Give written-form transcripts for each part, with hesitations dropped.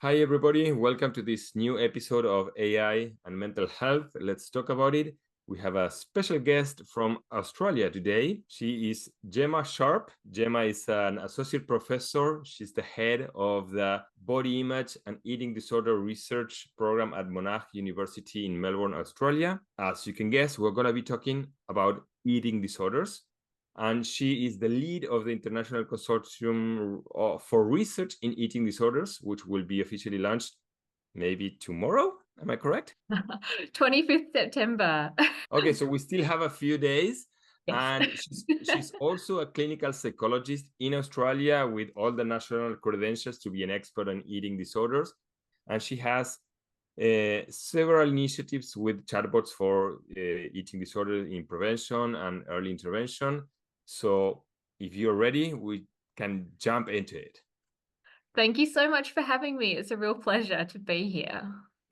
Hi, everybody. Welcome to this new episode of AI and Mental Health. Let's talk about it. We have a special guest from Australia today. She is Gemma Sharp. Gemma is an associate professor. She's the head of the Body Image and Eating Disorder Research Program at Monash University in Melbourne, Australia. As you can guess, we're going to be talking about eating disorders. And she is the lead of the International Consortium for Research in Eating Disorders, which will be officially launched maybe tomorrow. Am I correct? 25th September. Okay, so we still have a few days. Yes. And she's also a clinical psychologist in Australia with all the national credentials to be an expert on eating disorders. And she has several initiatives with chatbots for eating disorders in prevention and early intervention. So if you're ready, we can jump into it. Thank you so much for having me. It's a real pleasure to be here.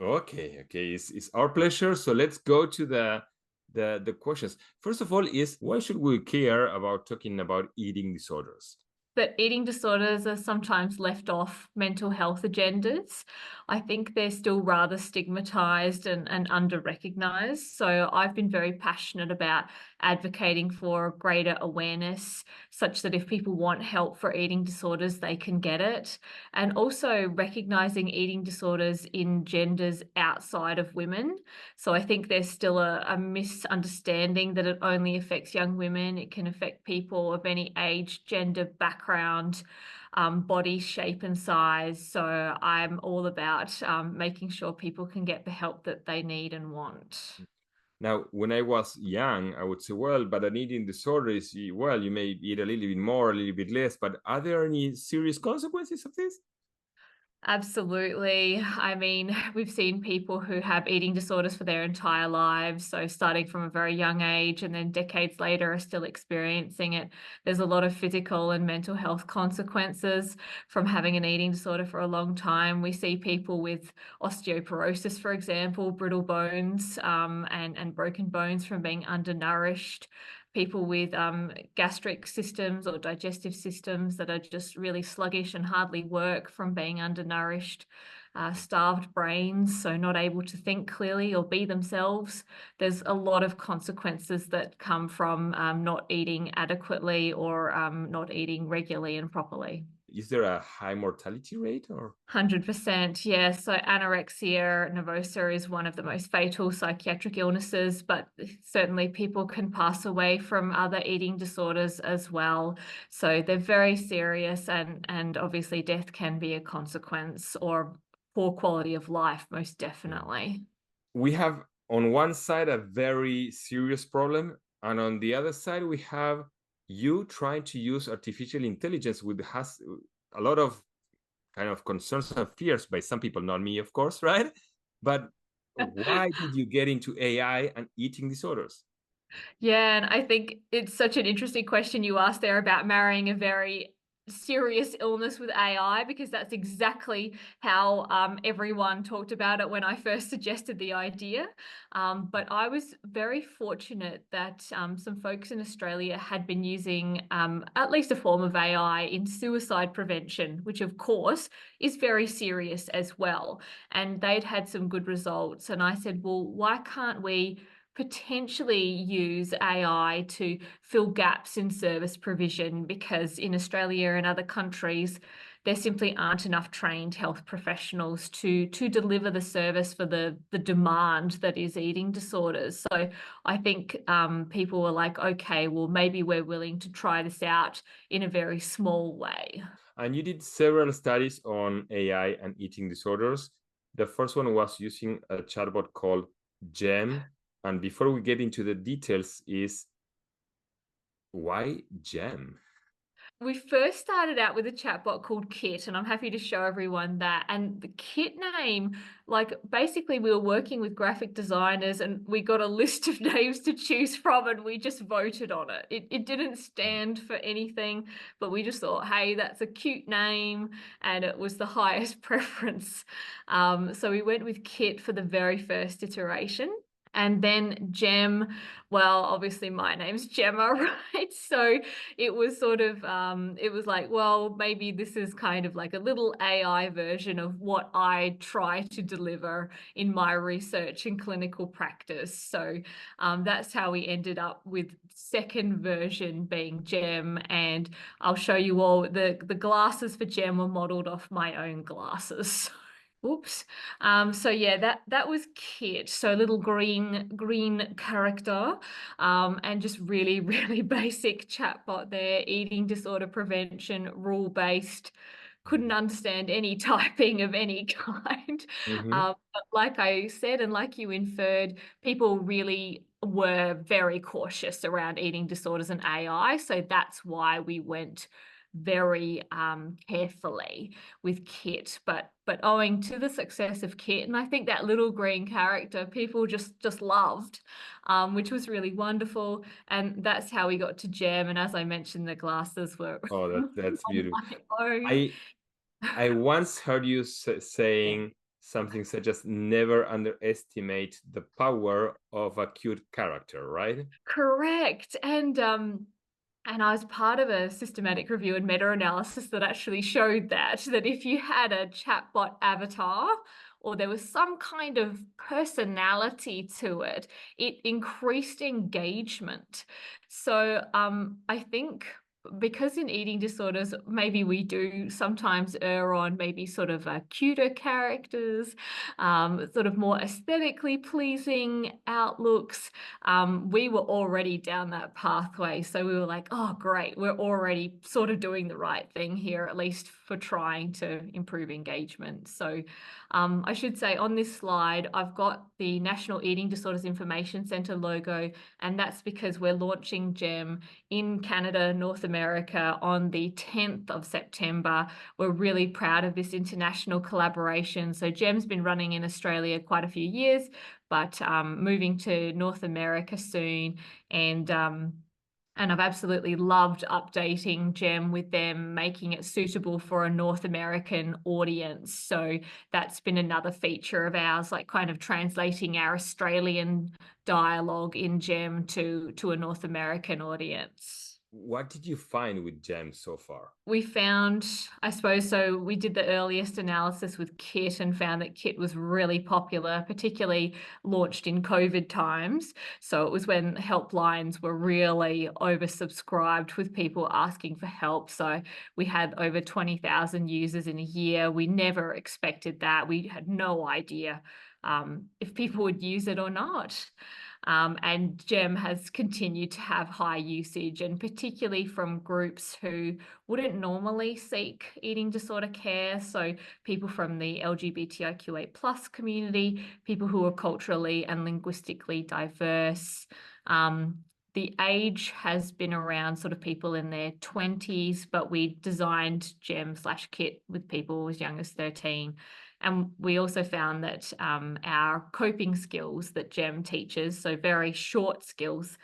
Okay, it's our pleasure. So let's go to the questions. First of all, is why should we care about talking about eating disorders? That eating disorders are sometimes left off mental health agendas. I think they're still rather stigmatized and under-recognized. So I've been very passionate about advocating for greater awareness, such that if people want help for eating disorders, they can get it. And also recognizing eating disorders in genders outside of women. So I think there's still a misunderstanding that it only affects young women. It can affect people of any age, gender, background, body shape and size. So I'm all about making sure people can get the help that they need and want. Now, when I was young, I would say, well, but an eating disorder is, well, you may eat a little bit more, a little bit less, but are there any serious consequences of this? Absolutely. I mean, we've seen people who have eating disorders for their entire lives. So, starting from a very young age and then decades later are still experiencing it. There's a lot of physical and mental health consequences from having an eating disorder for a long time. We see people with osteoporosis, for example, brittle bones, and broken bones from being undernourished. People with gastric systems or digestive systems that are just really sluggish and hardly work from being undernourished, starved brains, so not able to think clearly or be themselves. There's a lot of consequences that come from not eating adequately or not eating regularly and properly. Is there a high mortality rate or? 100%, yes. So anorexia nervosa is one of the most fatal psychiatric illnesses, but certainly people can pass away from other eating disorders as well. So they're very serious, and obviously death can be a consequence, or poor quality of life, most definitely. We have on one side a very serious problem, and on the other side we have you trying to use artificial intelligence, which has a lot of kind of concerns and fears by some people, not me, of course, right? But why did you get into AI and eating disorders? Yeah, and I think it's such an interesting question you asked there about marrying a very serious illness with AI, because that's exactly how everyone talked about it when I first suggested the idea. But I was very fortunate that some folks in Australia had been using at least a form of AI in suicide prevention, which of course is very serious as well. And they'd had some good results. And I said, well, why can't we potentially use AI to fill gaps in service provision, because in Australia and other countries, there simply aren't enough trained health professionals to deliver the service for the demand that is eating disorders. So I think people were like, okay, well, maybe we're willing to try this out in a very small way. And you did several studies on AI and eating disorders. The first one was using a chatbot called Gem. And before we get into the details, is why Gem? We first started out with a chatbot called Kit, and I'm happy to show everyone that. And the Kit name, like basically we were working with graphic designers and we got a list of names to choose from and we just voted on it. It didn't stand for anything, but we just thought, hey, that's a cute name, and it was the highest preference. So we went with Kit for the very first iteration. And then Gem, well, obviously my name's Gemma, right? So it was sort of, it was like, well, maybe this is kind of like a little AI version of what I try to deliver in my research and clinical practice. So that's how we ended up with second version being Gem. And I'll show you all the glasses for Gem were modeled off my own glasses. Oops. So yeah, that was Kit. So little green character, and just really, really basic chatbot there, eating disorder prevention, rule-based, couldn't understand any typing of any kind. Mm-hmm. But like I said, and like you inferred, people really were very cautious around eating disorders and AI. So that's why we went very carefully with Kit, but owing to the success of Kit, and I think that little green character people just loved, which was really wonderful, and that's how we got to Gem. And as I mentioned, the glasses were Oh, that's on beautiful. my own. I once heard you saying something such as never underestimate the power of a cute character, right? Correct. And I was part of a systematic review and meta-analysis that actually showed that if you had a chatbot avatar or there was some kind of personality to it, it increased engagement. So I think because in eating disorders, maybe we do sometimes err on maybe sort of cuter characters, sort of more aesthetically pleasing outlooks. We were already down that pathway. So we were like, oh, great, we're already sort of doing the right thing here, at least for trying to improve engagement. So I should say on this slide, I've got the National Eating Disorders Information Centre logo, and that's because we're launching GEM in Canada, North America on the 10th of September. We're really proud of this international collaboration. So GEM's been running in Australia quite a few years, but moving to North America soon. And I've absolutely loved updating GEM with them, making it suitable for a North American audience. So that's been another feature of ours, like kind of translating our Australian dialogue in GEM to a North American audience. What did you find with GEMS so far? We found, I suppose, so we did the earliest analysis with Kit and found that Kit was really popular, particularly launched in COVID times. So it was when helplines were really oversubscribed with people asking for help. So we had over 20,000 users in a year. We never expected that. We had no idea if people would use it or not. And GEM has continued to have high usage, and particularly from groups who wouldn't normally seek eating disorder care. So people from the LGBTIQA plus community, people who are culturally and linguistically diverse. The age has been around sort of people in their 20s, but we designed GEM/Kit with people as young as 13. And we also found that our coping skills that GEM teaches, so very short skills,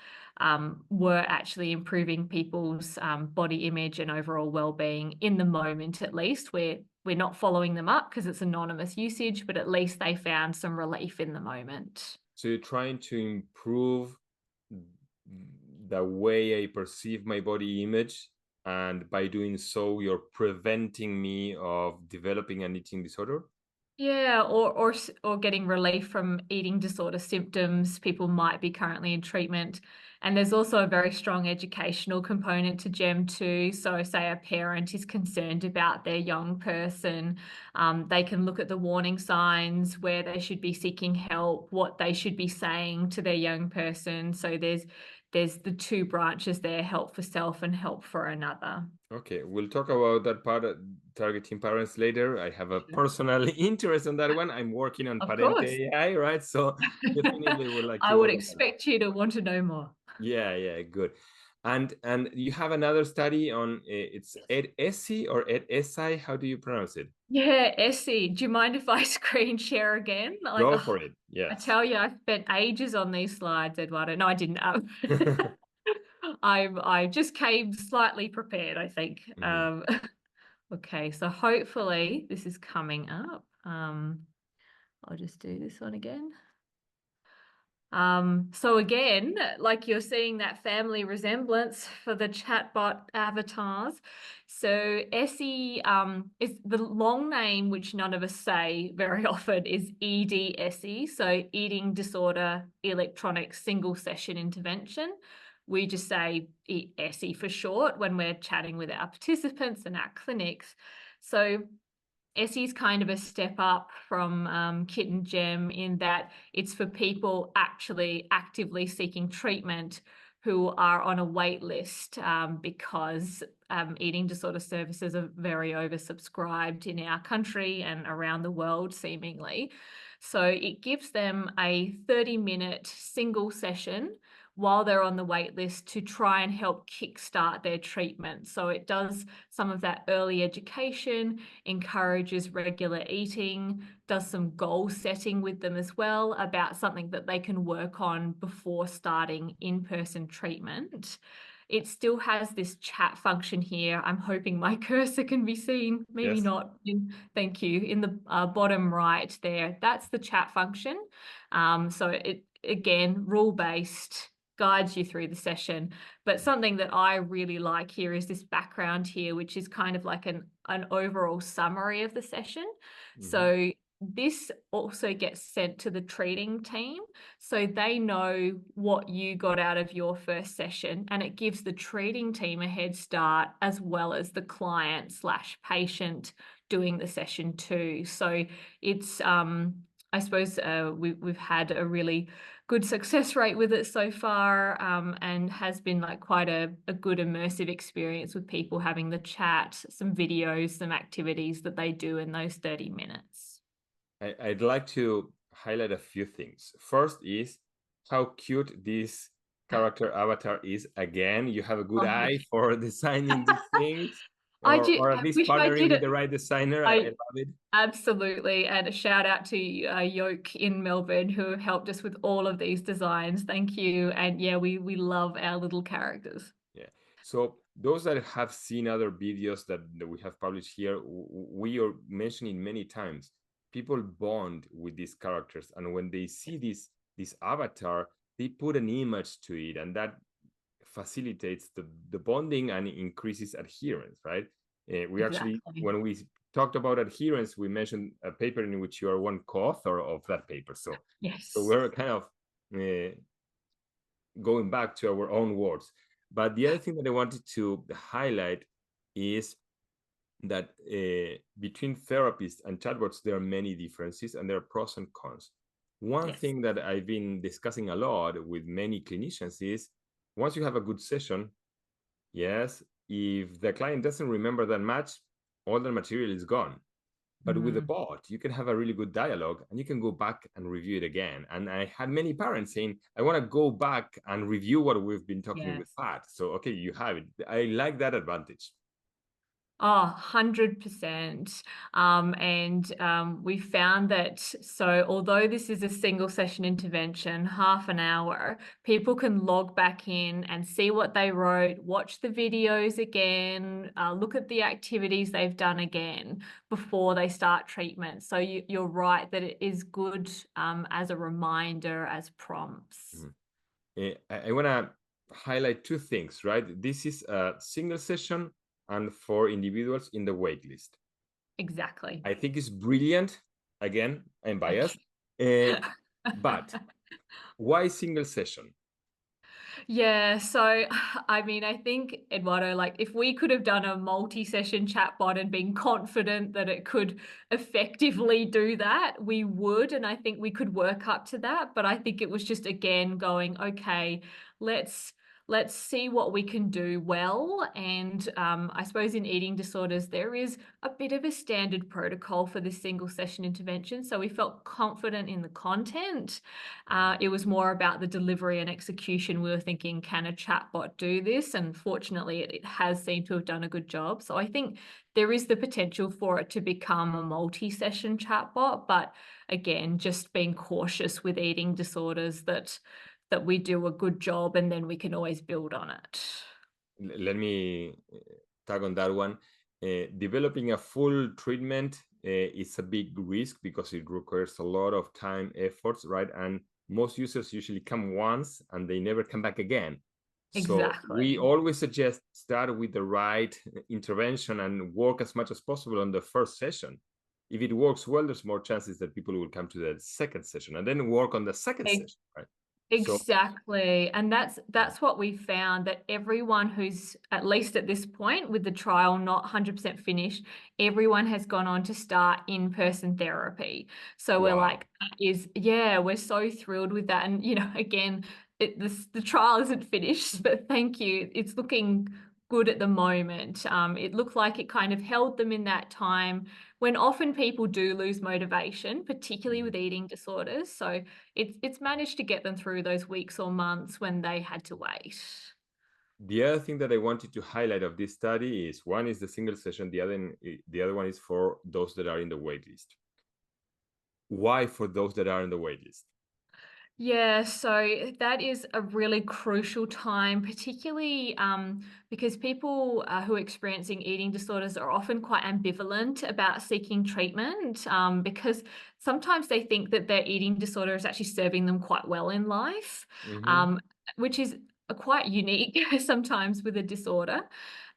were actually improving people's body image and overall well-being in the moment. At least we're not following them up because it's anonymous usage, but at least they found some relief in the moment. So you're trying to improve the way I perceive my body image, and by doing so, you're preventing me of developing an eating disorder? Yeah, or getting relief from eating disorder symptoms. People might be currently in treatment. And there's also a very strong educational component to GEM too. So say a parent is concerned about their young person, they can look at the warning signs, where they should be seeking help, what they should be saying to their young person. So there's the two branches there, help for self and help for another. Okay, we'll talk about that part, targeting parents, later. I have a personal interest in that one. I'm working on Of parent course. AI, right? So definitely would like I to would work on that. expect you to want to know more. Yeah, good. And you have another study on it's ED ESSI or ED ESSI. How do you pronounce it? Yeah, Essie, do you mind if I screen share again? Like, Go oh, for it. I Yes. tell you, I spent ages on these slides, Eduardo. No, I didn't. I just came slightly prepared, I think. Mhm. Okay, so hopefully this is coming up. I'll just do this one again. So again, like you're seeing that family resemblance for the chatbot avatars. So ESSI is the long name, which none of us say very often, is ED ESSI. So Eating Disorder Electronic Single Session Intervention. We just say ESSI for short when we're chatting with our participants and our clinics. So ESSI is kind of a step up from Kit and Gem in that it's for people actually actively seeking treatment who are on a wait list because eating disorder services are very oversubscribed in our country and around the world, seemingly. So it gives them a 30-minute single session while they're on the wait list to try and help kickstart their treatment. So it does some of that early education, encourages regular eating, does some goal setting with them as well about something that they can work on before starting in-person treatment. It still has this chat function here. I'm hoping my cursor can be seen, maybe Yes. not. Thank you. In the bottom right there, that's the chat function. So it, again, rule-based, guides you through the session. But something that I really like here is this background here, which is kind of like an overall summary of the session. Mm-hmm. So this also gets sent to the treating team so they know what you got out of your first session, and it gives the treating team a head start as well as the client/patient doing the session too. So it's I suppose we've had a really good success rate with it so far, and has been like quite a good immersive experience with people having the chat, some videos, some activities that they do in those 30 minutes. I'd like to highlight a few things. First is how cute this character avatar is. Again, you have a good eye for designing these things, I do. or at I least wish I partnering did with it. the right designer. I I love it. absolutely, and a shout out to Yoke in Melbourne who have helped us with all of these designs. Thank you, and yeah, we love our little characters. Yeah. So those that have seen other videos that we have published here, we are mentioning many times, people bond with these characters, and when they see this avatar, they put an image to it, and that facilitates the bonding and increases adherence, right? We actually, Exactly. when we talked about adherence, we mentioned a paper in which you are one co-author of that paper. So Yes. we're kind of going back to our own words. But the other thing that I wanted to highlight is that between therapists and chatbots, there are many differences and there are pros and cons. One Yes. thing that I've been discussing a lot with many clinicians is once you have a good session, yes, if the client doesn't remember that much, all the material is gone. But with a bot, you can have a really good dialogue and you can go back and review it again. And I had many parents saying, I want to go back and review what we've been talking with Pat. So, okay, you have it. I like that advantage. Oh, 100%. We found that, so although this is a single session intervention, half an hour, people can log back in and see what they wrote, watch the videos again, look at the activities they've done again before they start treatment. So you're right that it is good as a reminder, as prompts. I want to highlight two things, right? This is a single session and for individuals in the wait list. Exactly. I think it's brilliant. Again, I'm biased. But why single session? Yeah, so I mean, I think, Eduardo, like if we could have done a multi-session chatbot and been confident that it could effectively do that, we would, and I think we could work up to that. But I think it was just again going, okay, let's see what we can do well. And I suppose in eating disorders, there is a bit of a standard protocol for this single session intervention. So we felt confident in the content. It was more about the delivery and execution. We were thinking, can a chatbot do this? And fortunately, it has seemed to have done a good job. So I think there is the potential for it to become a multi-session chatbot. But again, just being cautious with eating disorders that we do a good job and then we can always build on it. Let me tag on that one. Developing a full treatment is a big risk because it requires a lot of time, efforts, right? And most users usually come once and they never come back again. So we Exactly. always suggest start with the right intervention and work as much as possible on the first session. If it works well, there's more chances that people will come to the second session and then work on the second session, right? So Exactly. And that's what we found, that everyone who's at least at this point with the trial not 100% finished, everyone has gone on to start in-person therapy. So we're wow. like, yeah, we're so thrilled with that. And again, the trial isn't finished, but thank you. It's looking good at the moment. It looked like it kind of held them in that time when often people do lose motivation, particularly with eating disorders. So it's managed to get them through those weeks or months when they had to wait. The other thing that I wanted to highlight of this study is one is the single session, the other one is for those that are in the wait list. Why for those that are in the wait list? Yeah, so that is a really crucial time, particularly because people who are experiencing eating disorders are often quite ambivalent about seeking treatment, because sometimes they think that their eating disorder is actually serving them quite well in life, Mm-hmm. um, which is quite unique sometimes with a disorder.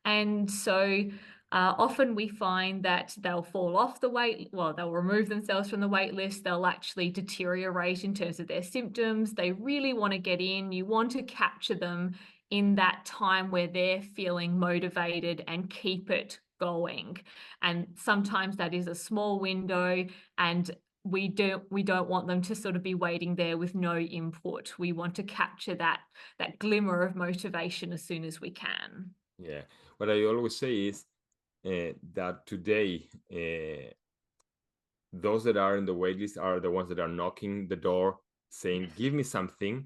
And so often we find that they'll fall off the they'll remove themselves from the wait list. They'll actually deteriorate in terms of their symptoms. They really want to get in. You want to capture them in that time where they're feeling motivated and keep it going. And sometimes that is a small window, and we don't want them to sort of be waiting there with no input. We want to capture that glimmer of motivation as soon as we can. Yeah. What I always say is that today, those that are in the waitlist are the ones that are knocking the door saying, Yes. give me something.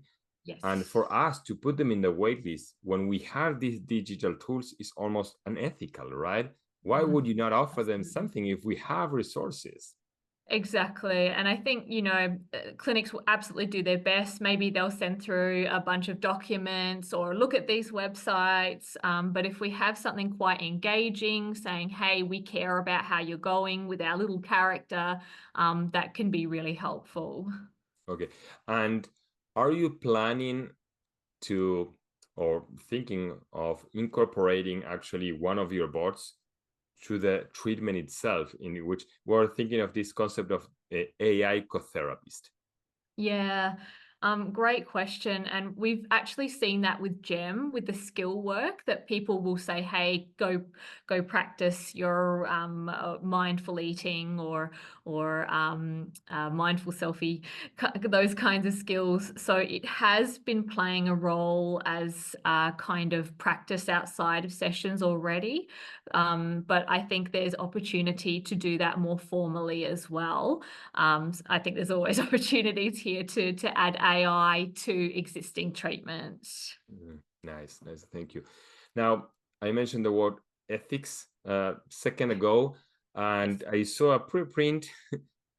And Yes. for us to put them in the waitlist when we have these digital tools is almost unethical, right? Why would you not offer them Absolutely. something if we have resources? Exactly. And I think, clinics will absolutely do their best. Maybe they'll send through a bunch of documents or look at these websites. But if we have something quite engaging, saying, hey, we care about how you're going with our little character, that can be really helpful. Okay. And are you planning to or thinking of incorporating actually one of your bots to the treatment itself, in which we're thinking of this concept of AI co-therapist? Yeah, great question. And we've actually seen that with GEM, with the skill work, that people will say, hey, go practice your mindful eating or mindful selfie, those kinds of skills. So it has been playing a role as kind of practice outside of sessions already. But I think there's opportunity to do that more formally as well. I think there's always opportunities here to add AI to existing treatments. Nice, nice. Thank you. Now, I mentioned the word ethics a second ago, Yes. and I saw a preprint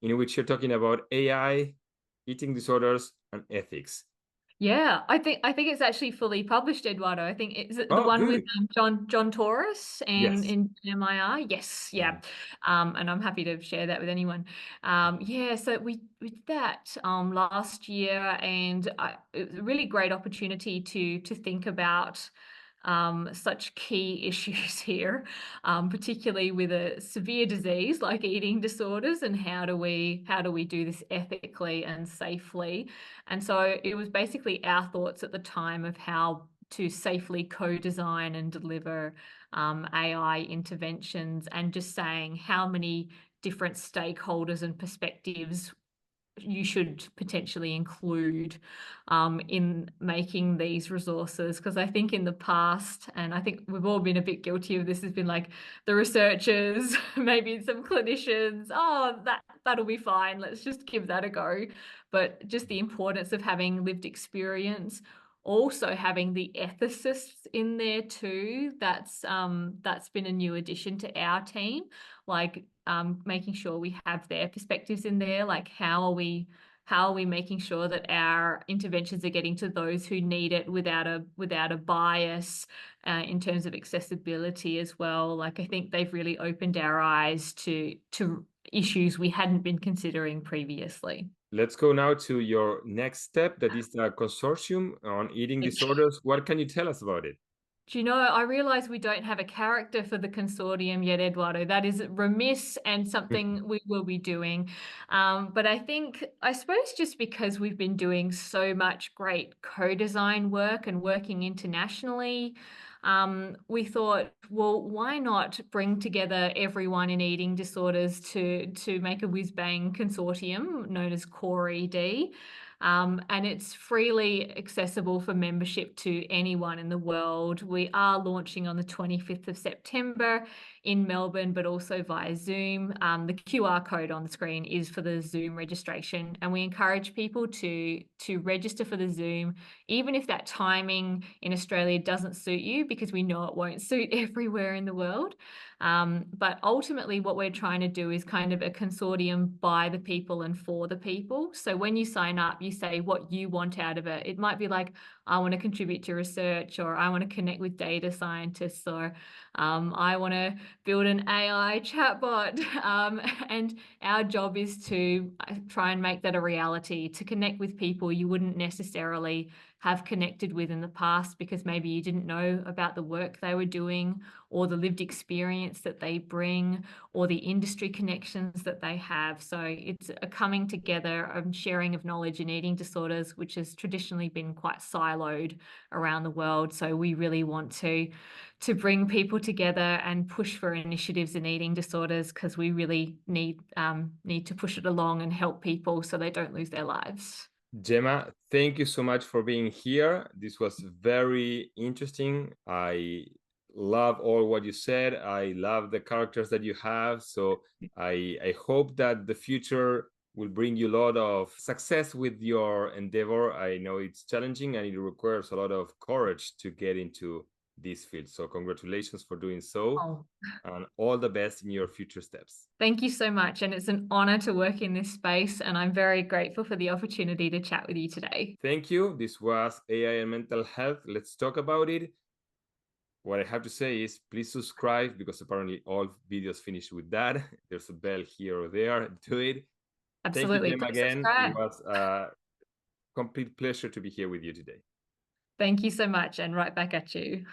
in which you're talking about AI, eating disorders, and ethics. Yeah, I think it's actually fully published, Eduardo. I think it's the Oh, one with good. John Torres and Yes. in MIR. Yes, yeah. Mhm. And I'm happy to share that with anyone. Yeah, so we did that last year, and it was a really great opportunity to think about such key issues here, particularly with a severe disease like eating disorders, and how do we do this ethically and safely. And so it was basically our thoughts at the time of how to safely co-design and deliver AI interventions, and just saying how many different stakeholders and perspectives you should potentially include in making these resources. Because I think in the past, and I think we've all been a bit guilty of this, has been like the researchers, maybe some clinicians, oh, that'll be fine, let's just give that a go. But just the importance of having lived experience, also having the ethicists in there too. That's been a new addition to our team, like making sure we have their perspectives in there, like how are we making sure that our interventions are getting to those who need it without a bias, in terms of accessibility as well. Like I think they've really opened our eyes to issues we hadn't been considering previously. Let's go now to your next step, that is the consortium on eating disorders. What can you tell us about it? Do you know, I realise we don't have a character for the consortium yet, Eduardo. That is remiss and something we will be doing. But I suppose just because we've been doing so much great co-design work and working internationally, we thought, well, why not bring together everyone in eating disorders to make a whiz-bang consortium known as Core ED. And it's freely accessible for membership to anyone in the world. We are launching on the 25th of September in Melbourne, but also via Zoom. The QR code on the screen is for the Zoom registration, and we encourage people to register for the Zoom, even if that timing in Australia doesn't suit you, because we know it won't suit everywhere in the world. But ultimately, what we're trying to do is kind of a consortium by the people and for the people. So when you sign up, you say what you want out of it. It might be like, I want to contribute to research, or I want to connect with data scientists, or I want to build an AI chatbot. And our job is to try and make that a reality, to connect with people you wouldn't necessarily have connected with in the past because maybe you didn't know about the work they were doing, or the lived experience that they bring, or the industry connections that they have. So it's a coming together and sharing of knowledge in eating disorders, which has traditionally been quite siloed around the world. So we really want to bring people together and push for initiatives in eating disorders, because we really need to push it along and help people so they don't lose their lives. Gemma, thank you so much for being here. This was very interesting. I love all what you said. I love the characters that you have. So I hope that the future will bring you a lot of success with your endeavor. I know it's challenging and it requires a lot of courage to get into this field. So congratulations for doing so. Oh, And all the best in your future steps. thank you so much. And it's an honor to work in this space. And I'm very grateful for the opportunity to chat with you today. Thank you. This was AI and mental health. Let's talk about it. What I have to say is please subscribe, because apparently all videos finish with that. There's a bell here or there. Do it. Absolutely. Thank you, Gemma, Please again. subscribe. It was a complete pleasure to be here with you today. Thank you so much. And right back at you.